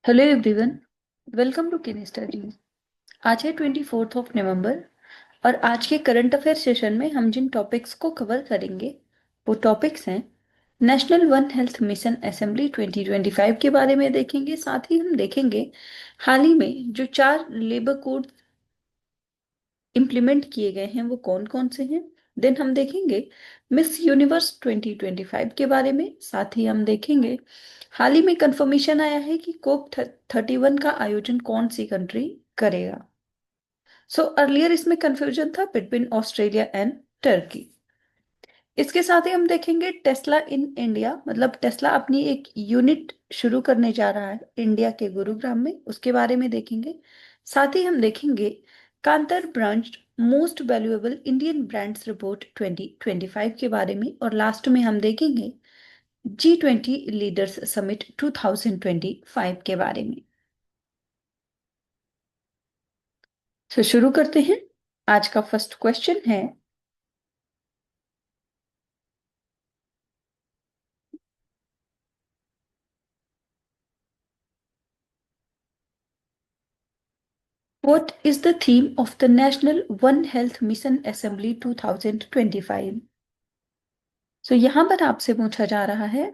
Hello everyone, welcome to किनी studies. आज है 24 नवंबर और आज के करंट अफेयर सेशन में हम जिन टॉपिक्स को कवर करेंगे वो टॉपिक्स हैं। National one health mission assembly 2025 के बारे में देखेंगे। साथ ही हम देखेंगे हाल ही में जो 4 लेबर कोड इम्प्लीमेंट किए गए हैं वो कौन कौन से हैं। देन हम देखेंगे मिस यूनिवर्स 2025 के बारे में। साथ ही हम देखेंगे हाल ही में कंफर्मेशन आया है कि कोप 31 का आयोजन कौन सी कंट्री करेगा। सो अर्लियर इसमें कंफ्यूजन था बिटवीन ऑस्ट्रेलिया एंड टर्की। इसके साथ ही हम देखेंगे टेस्ला इन इंडिया, मतलब टेस्ला अपनी एक यूनिट शुरू करने जा रहा है इंडिया के गुरुग्राम में, उसके बारे में देखेंगे। साथ ही हम देखेंगे Kantar BrandZ most valuable Indian brands report 2025 के बारे में। और लास्ट में हम देखेंगे G20 लीडर्स समिट 2025 के बारे में। तो शुरू करते हैं। आज का फर्स्ट क्वेश्चन है, What is the theme of the National One Health Mission Assembly 2025? सो यहाँ पर आपसे पूछा जा रहा है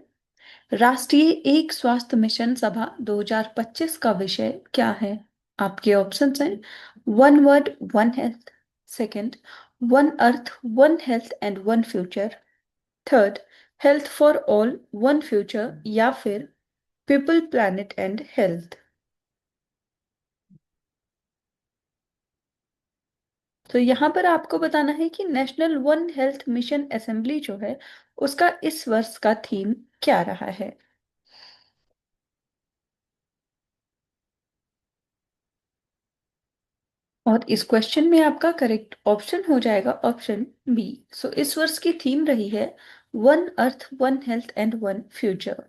राष्ट्रीय एक स्वास्थ्य मिशन सभा 2025 का विषय क्या है। आपके ऑप्शंस हैं one word one health, second one earth one health and one future, third health for all one future, या फिर पीपल प्लैनेट एंड हेल्थ। तो यहाँ पर आपको बताना है कि national one health mission assembly जो है उसका इस वर्ष का थीम क्या रहा है। और इस क्वेश्चन में आपका करेक्ट ऑप्शन हो जाएगा ऑप्शन बी। सो इस वर्ष की थीम रही है one earth one health and one future.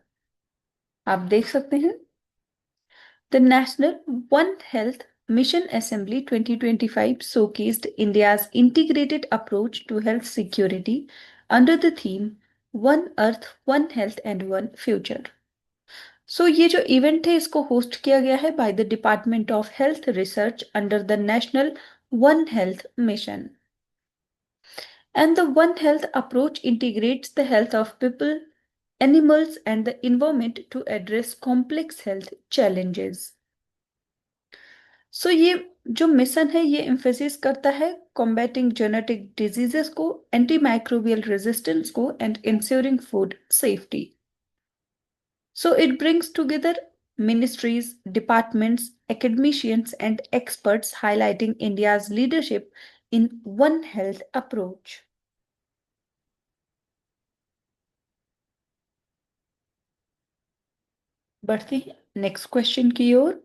आप देख सकते हैं the national one health Mission Assembly 2025 showcased India's integrated approach to health security under the theme One Earth, One Health and One Future। सो ये जो event है इसको host किया गया है by the department of health research under the national one health mission. And the one health approach integrates the health of people, animals and the environment to address complex health challenges. So ये जो mission है ये emphasis करता है combating genetic diseases को, anti microbial resistance को and ensuring food safety. So it brings together ministries, departments, academicians, and experts highlighting India's leadership in One Health approach. बढ़ते हैं नेक्स्ट क्वेश्चन की ओर।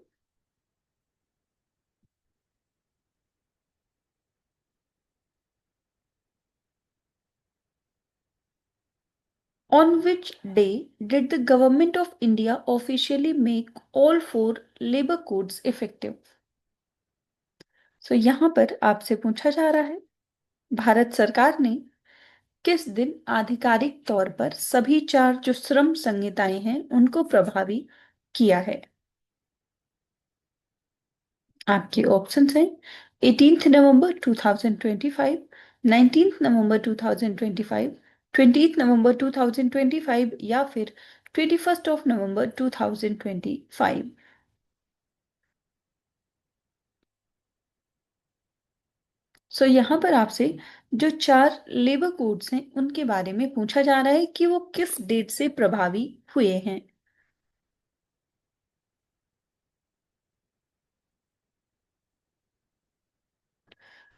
On which day did the Government of India officially make all 4 labor codes effective? यहाँ पर आपसे पूछा जा रहा है भारत सरकार ने किस दिन आधिकारिक तौर पर सभी 4 जो श्रम संहिताएं हैं उनको प्रभावी किया है। आपके ऑप्शंस हैं 18 नवंबर 2025, 19 नवंबर 2025, 20 नवंबर 2025, या फिर 21 नवंबर 2025। यहाँ पर आपसे जो 4 लेबर कोड्स हैं उनके बारे में पूछा जा रहा है कि वो किस डेट से प्रभावी हुए हैं।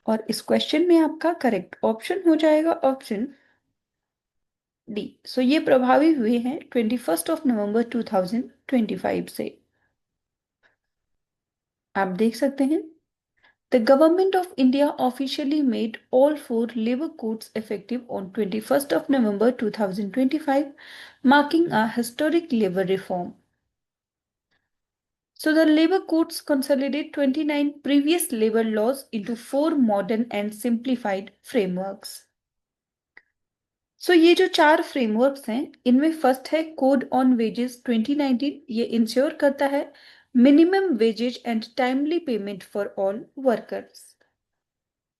और इस क्वेश्चन में आपका करेक्ट ऑप्शन हो जाएगा ऑप्शन डी। ये प्रभावी हुए हैं 21 नवंबर 2025 से। आप देख सकते हैं The Government of India officially made all 4 labor codes effective on 21st of November 2025, marking a historic labor reform. So the labor codes consolidate 29 previous labor laws into 4 modern and simplified frameworks. ये जो 4 frameworks हैं इनमें first है code on wages 2019। ये ensure करता है minimum wages and timely payment for all workers.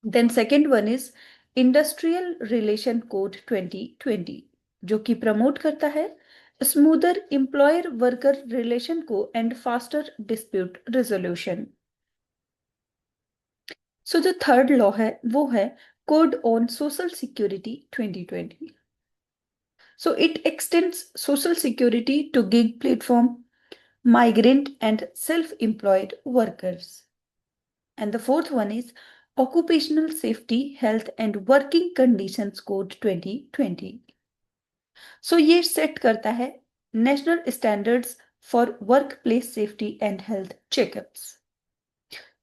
Then second one is Industrial Relation Code 2020, जो कि प्रमोट करता है स्मूदर एम्प्लॉयर वर्कर रिलेशन को एंड फास्टर डिस्प्यूट रेजोल्यूशन। सो जो थर्ड लॉ है वो है code on social security 2020। So it extends social security to gig platform, migrant and self-employed workers. And the fourth one is Occupational Safety, Health and Working Conditions Code 2020. So ये set करता है national standards for work place safety and health checkups.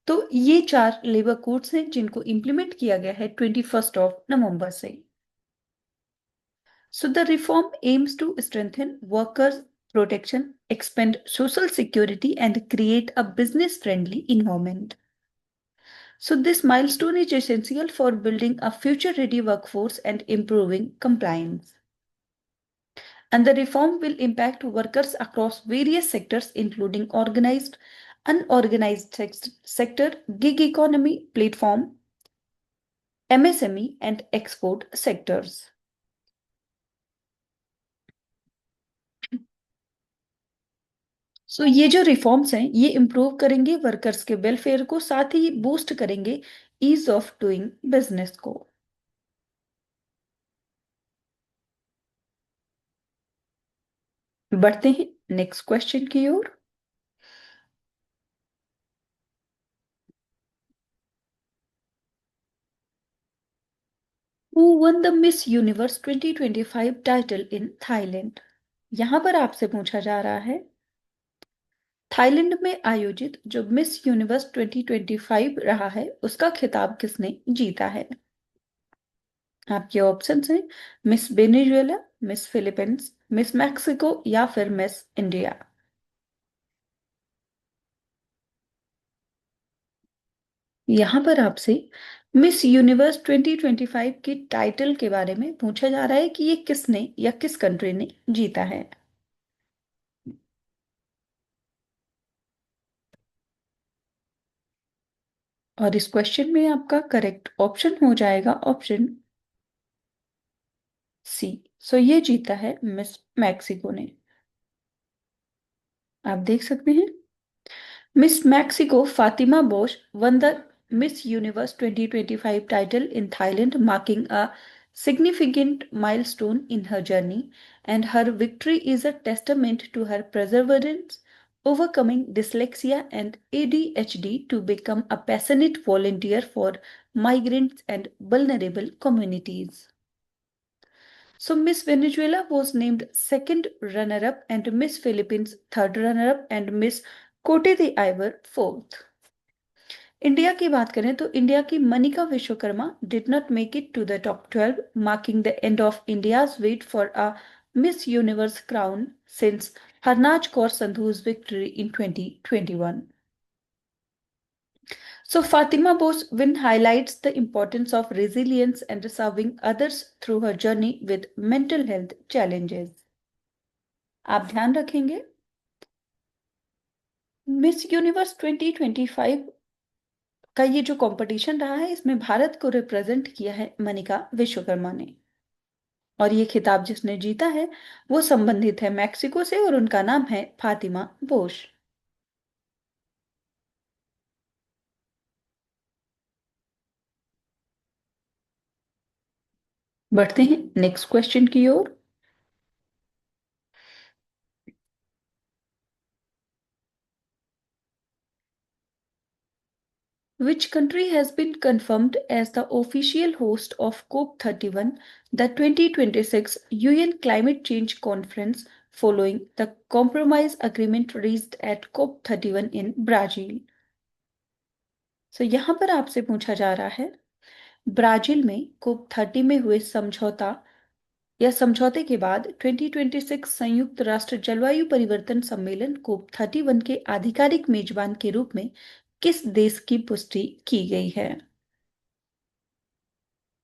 तो ये चार labour codes हैं जिनको implement किया गया है 21 नवंबर से। So the reform aims to strengthen workers' protection, expand social security, and create a business-friendly environment. So this milestone is essential for building a future-ready workforce and improving compliance. And the reform will impact workers across various sectors, including organized, unorganized sector, gig economy, platform, MSME, and export sectors. सो ये जो reforms हैं ये improve करेंगे workers के welfare को, साथ ही boost करेंगे ईज ऑफ डूइंग बिजनेस को। बढ़ते हैं नेक्स्ट क्वेश्चन की ओर। Who won the Miss Universe 2025 title in Thailand? यहां पर आपसे पूछा जा रहा है थाईलैंड में आयोजित जो मिस यूनिवर्स 2025 रहा है उसका खिताब किसने जीता है? आपके ऑप्शंस हैं miss Venezuela, miss Philippines, miss Mexico या फिर मिस इंडिया। यहाँ पर आपसे मिस यूनिवर्स 2025 के टाइटल के बारे में पूछा जा रहा है कि ये किसने या किस कंट्री ने जीता है। और इस क्वेश्चन में आपका करेक्ट ऑप्शन हो जाएगा ऑप्शन सी। सो ये जीता है मिस मैक्सिको ने। आप देख सकते हैं Miss Mexico Fatima Bosch won the Miss Universe 2025 title in Thailand, marking a significant milestone in her journey, and her victory is a testament to her perseverance, overcoming dyslexia and ADHD to become a passionate volunteer for migrants and vulnerable communities. So Miss Venezuela was named second runner-up and Miss Philippines third runner-up and Miss Cote d'Ivoire fourth. India की बात करें तो India की Manika Vishwakarma did not make it to the top 12, marking the end of India's wait for a Miss Universe crown since Harnaaz Kaur Sandhu's victory in 2021. So Fatima Bose win highlights the importance of resilience and serving others through her journey with mental health challenges. आप ध्यान रखेंगे miss Universe 2025 का ये जो competition रहा है इसमें भारत को रिप्रेजेंट किया है मनिका विश्वकर्मा ने, और ये खिताब जिसने जीता है वो संबंधित है मैक्सिको से और उनका नाम है फातिमा बोश। बढ़ते हैं नेक्स्ट क्वेश्चन की ओर। Which country has been confirmed as the official host of COP31, the 2026 UN Climate Change Conference, following the compromise agreement reached at COP31 in Brazil? So यहाँ पर आपसे पूछा जा रहा है ब्राजील में COP30 में हुए समझौता या समझौते के बाद 2026 संयुक्त राष्ट्र जलवायु परिवर्तन सम्मेलन COP31 के आधिकारिक मेजबान के रूप में किस देश की पुष्टि की गई है?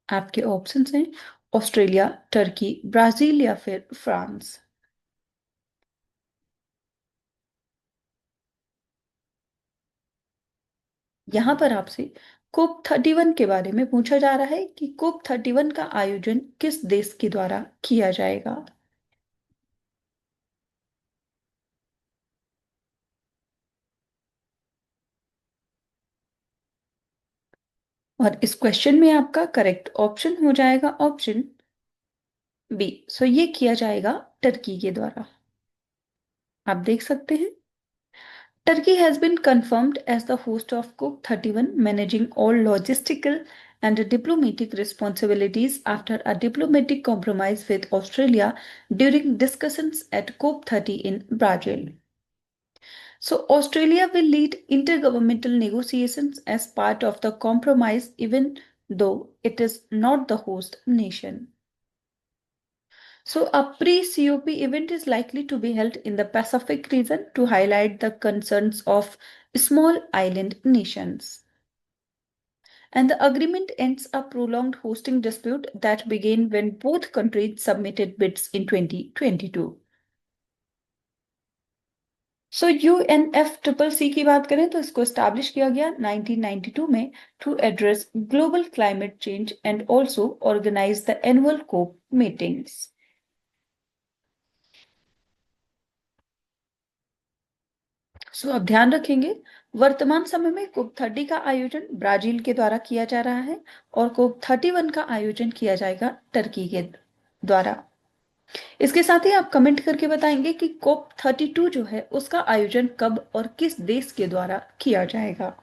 आपके ऑप्शंस हैं ऑस्ट्रेलिया, टर्की, ब्राजील या फिर फ्रांस। यहाँ पर आपसे कोप 31 के बारे में पूछा जा रहा है कि कोप 31 का आयोजन किस देश के द्वारा किया जाएगा। और इस क्वेश्चन में आपका करेक्ट ऑप्शन हो जाएगा ऑप्शन बी। सो ये किया जाएगा टर्की के द्वारा। आप देख सकते हैं Turkey has been confirmed as the host of COP31, managing all logistical and diplomatic responsibilities after a diplomatic compromise with Australia during discussions at COP30 in Brazil. So, Australia will lead intergovernmental negotiations as part of the compromise, even though it is not the host nation. So, a pre COP event is likely to be held in the Pacific region to highlight the concerns of small island nations. And the agreement ends a prolonged hosting dispute that began when both countries submitted bids in 2022. So UNFCCC की बात करें तो इसको establish किया गया 1992 में to address global climate change and also organise the annual COP meetings. So अब ध्यान रखेंगे वर्तमान समय में कोप 30 का आयोजन ब्राजील के द्वारा किया जा रहा है और कोप 31 का आयोजन किया जाएगा टर्की के द्वारा। इसके साथ ही आप कमेंट करके बताएंगे कि कोप 32 जो है उसका आयोजन कब और किस देश के द्वारा किया जाएगा।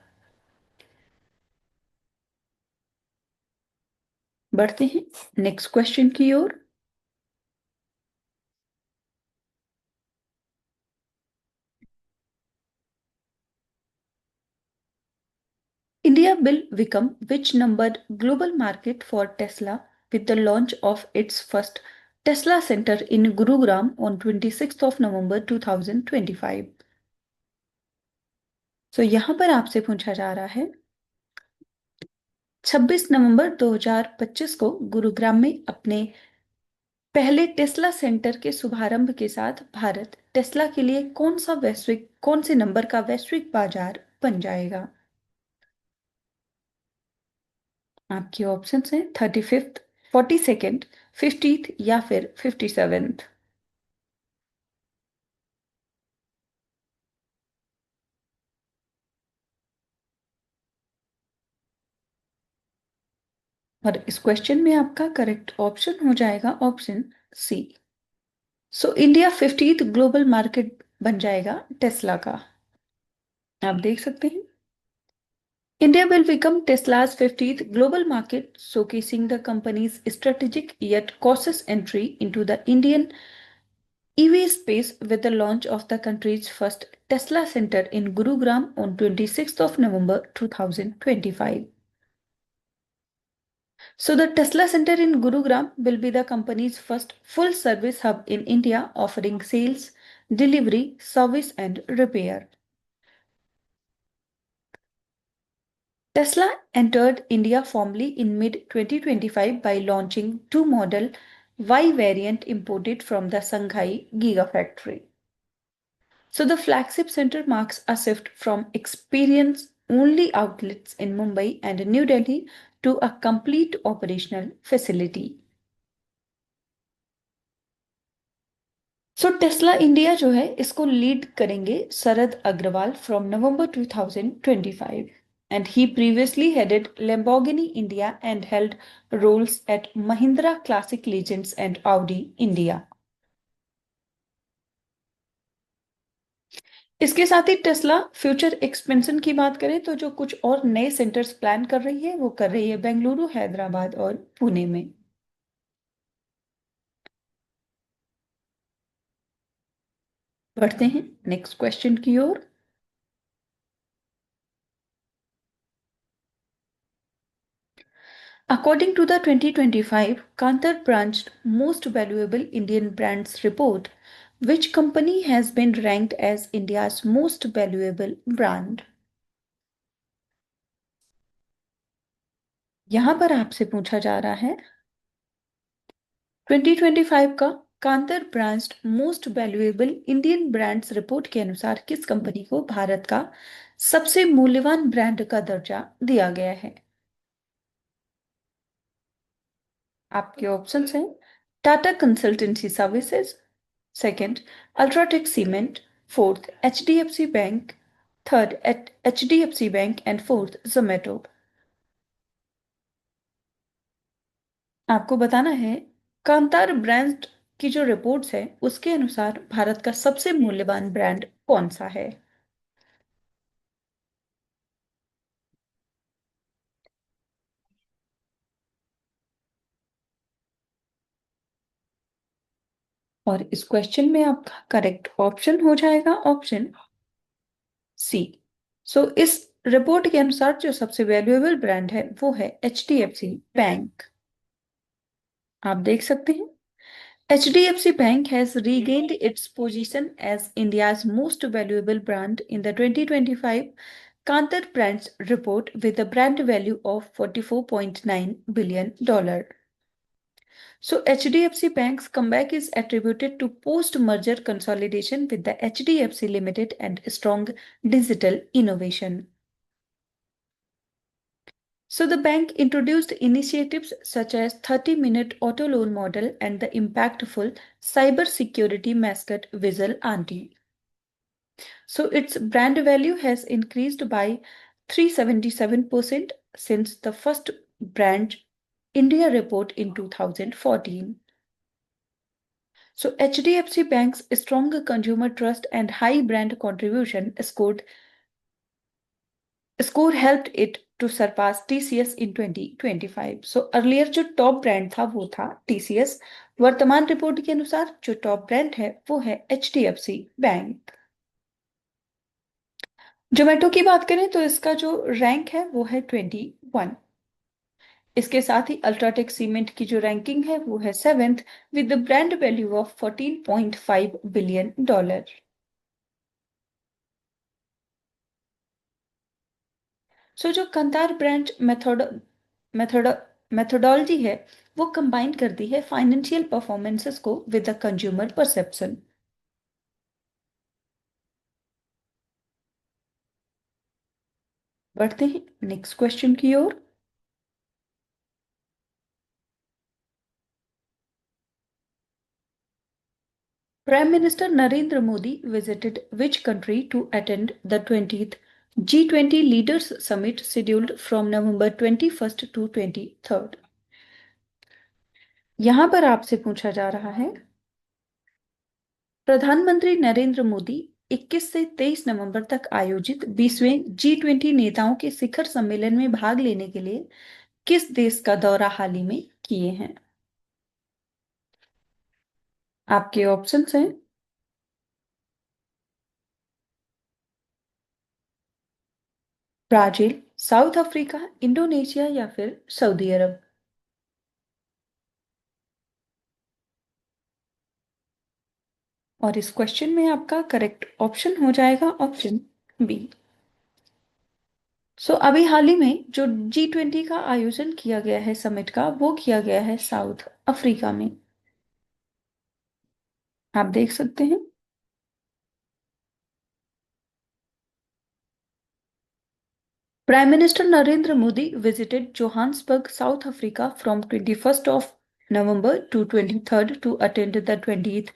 बढ़ते हैं नेक्स्ट क्वेश्चन की ओर। India will become which numbered global market for Tesla with the launch of its first Tesla Center in Gurugram on 26th of November 2025। तो यहां पर आपसे पूछा जा रहा है 26 नवंबर 2025 को गुरुग्राम में अपने पहले टेस्ला सेंटर के शुभारंभ के साथ भारत टेस्ला के लिए कौन से नंबर का वैश्विक बाजार बन जाएगा। आपके ऑप्शंस हैं 35th, 42nd, 50th या फिर 57th। और इस क्वेश्चन में आपका करेक्ट ऑप्शन हो जाएगा option C. So India 50th global market बन जाएगा टेस्ला का। आप देख सकते हैं India will become Tesla's 50th global market, showcasing the company's strategic yet cautious entry into the Indian EV space with the launch of the country's first Tesla Center in Gurugram on 26th of November 2025. So the Tesla Center in Gurugram will be the company's first full-service hub in India, offering sales, delivery, service and repair. Tesla entered India formally in mid-2025 by launching two model Y variant imported from the Shanghai Gigafactory. So the flagship center marks a shift from experience-only outlets in Mumbai and New Delhi to a complete operational facility. So Tesla India जो है इसको lead करेंगे Sharad Agarwal from November 2025 and he previously headed Lamborghini India and held roles at Mahindra Classic Legends and Audi India। इसके साथ ही Tesla future expansion की बात करें तो जो कुछ और नए सेंटर्स प्लान कर रही है वो कर रही है बेंगलुरु, हैदराबाद और पुणे में। बढ़ते हैं नेक्स्ट क्वेश्चन की ओर। According to the 2025 Kantar Branched Most Valuable Indian Brands report, which company has been ranked as India's most valuable brand? यहां पर आपसे पूछा जा रहा है 2025 का Kantar brands most valuable Indian brands report के अनुसार किस कंपनी को भारत का सबसे मूल्यवान ब्रांड का दर्जा दिया गया है? आपके ऑप्शंस हैं Tata consultancy services, second UltraTech cement, fourth HDFC bank, third HDFC bank and fourth Zomato. आपको बताना है कांतार ब्रांड की जो रिपोर्ट्स है उसके अनुसार भारत का सबसे मूल्यवान ब्रांड कौन सा है? और इस क्वेश्चन में आपका करेक्ट ऑप्शन हो जाएगा ऑप्शन सी। सो इस रिपोर्ट के अनुसार जो सबसे वैल्यूएबल ब्रांड है वो है एचडीएफसी बैंक। आप देख सकते हैं HDFC Bank has regained its position as India's most valuable brand in the 2025 Kantar Brands report with a brand value of $44.9 billion. So HDFC Bank's comeback is attributed to post-merger consolidation with the HDFC Limited and strong digital innovation. So the bank introduced initiatives such as 30-minute auto loan model and the impactful cyber security mascot Whistle Auntie. So its brand value has increased by 377% since the first brand India report in 2014. So HDFC Bank's strong consumer trust and high brand contribution score helped it to surpass TCS in 2025. So earlier जो top brand था वो था TCS। वर्तमान report के अनुसार जो top brand है वो है HDFC बैंक। जोमेटो की बात करें तो इसका जो रैंक है वो है 21। इसके साथ ही अल्ट्राटेक सीमेंट की जो रैंकिंग है वो है 7th with the brand value of $14.5 billion। सो जो कंतार ब्रांड मेथड मेथोडोलॉजी है वो कंबाइन करती है फाइनेंशियल परफॉर्मेंसेस को विद द कंज्यूमर परसेप्शन। बढ़ते हैं नेक्स्ट क्वेश्चन की ओर। Prime Minister Narendra Modi visited which country to attend the 20th G20 Leaders Summit scheduled from November 21st to 23rd? यहां पर आपसे पूछा जा रहा है प्रधानमंत्री नरेंद्र मोदी 21 से 23 नवंबर तक आयोजित 20वें G20 नेताओं के शिखर सम्मेलन में भाग लेने के लिए किस देश का दौरा हाल ही में किए हैं? आपके ऑप्शंस हैं ब्राजील, साउथ अफ्रीका, इंडोनेशिया या फिर सऊदी अरब। और इस क्वेश्चन में आपका करेक्ट ऑप्शन हो जाएगा ऑप्शन बी। सो अभी हाल ही में जो G20 का आयोजन किया गया है समिट का वो किया गया है साउथ अफ्रीका में। आप देख सकते हैं Prime Minister Narendra Modi visited Johannesburg, South Africa from 21st of November to 23rd to attend the 20th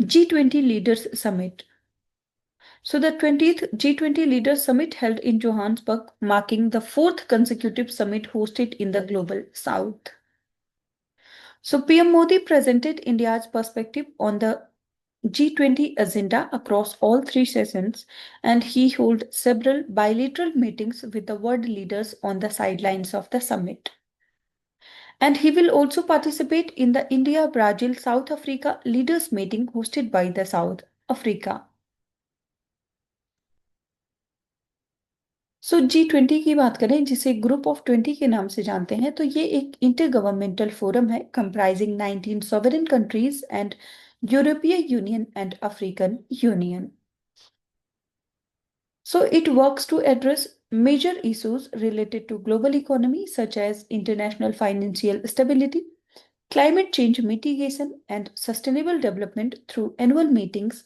G20 Leaders Summit. So the 20th G20 Leaders Summit held in Johannesburg, marking the fourth consecutive summit hosted in the Global South. So PM Modi presented India's perspective on the G20 agenda across all three sessions, and he held several bilateral meetings with the world leaders on the sidelines of the summit. And he will also participate in the India Brazil South Africa leaders meeting hosted by the South Africa. So G20 की बात करें जिसे group of 20 के नाम से जानते हैं तो ये एक इंटर गवर्नमेंटल फोरम है कंप्राइजिंग 19 सॉवरेन कंट्रीज एंड यूरोपीय union and African union. So it works to address major issues related to global economy such as international financial stability, climate change mitigation, and sustainable development through annual meetings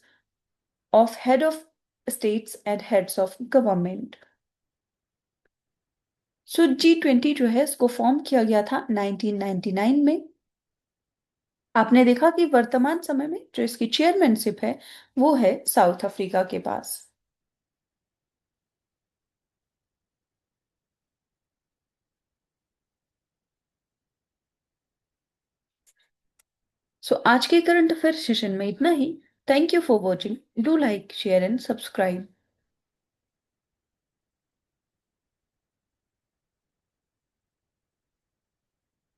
of head of states and heads of government. So G20 जो है इसको form किया गया था 1999 में। आपने देखा कि वर्तमान समय में जो इसकी चेयरमैनशिप है वो है साउथ अफ्रीका के पास। सो आज के करंट अफेयर सेशन में इतना ही। Thank you for watching. Do like share and subscribe.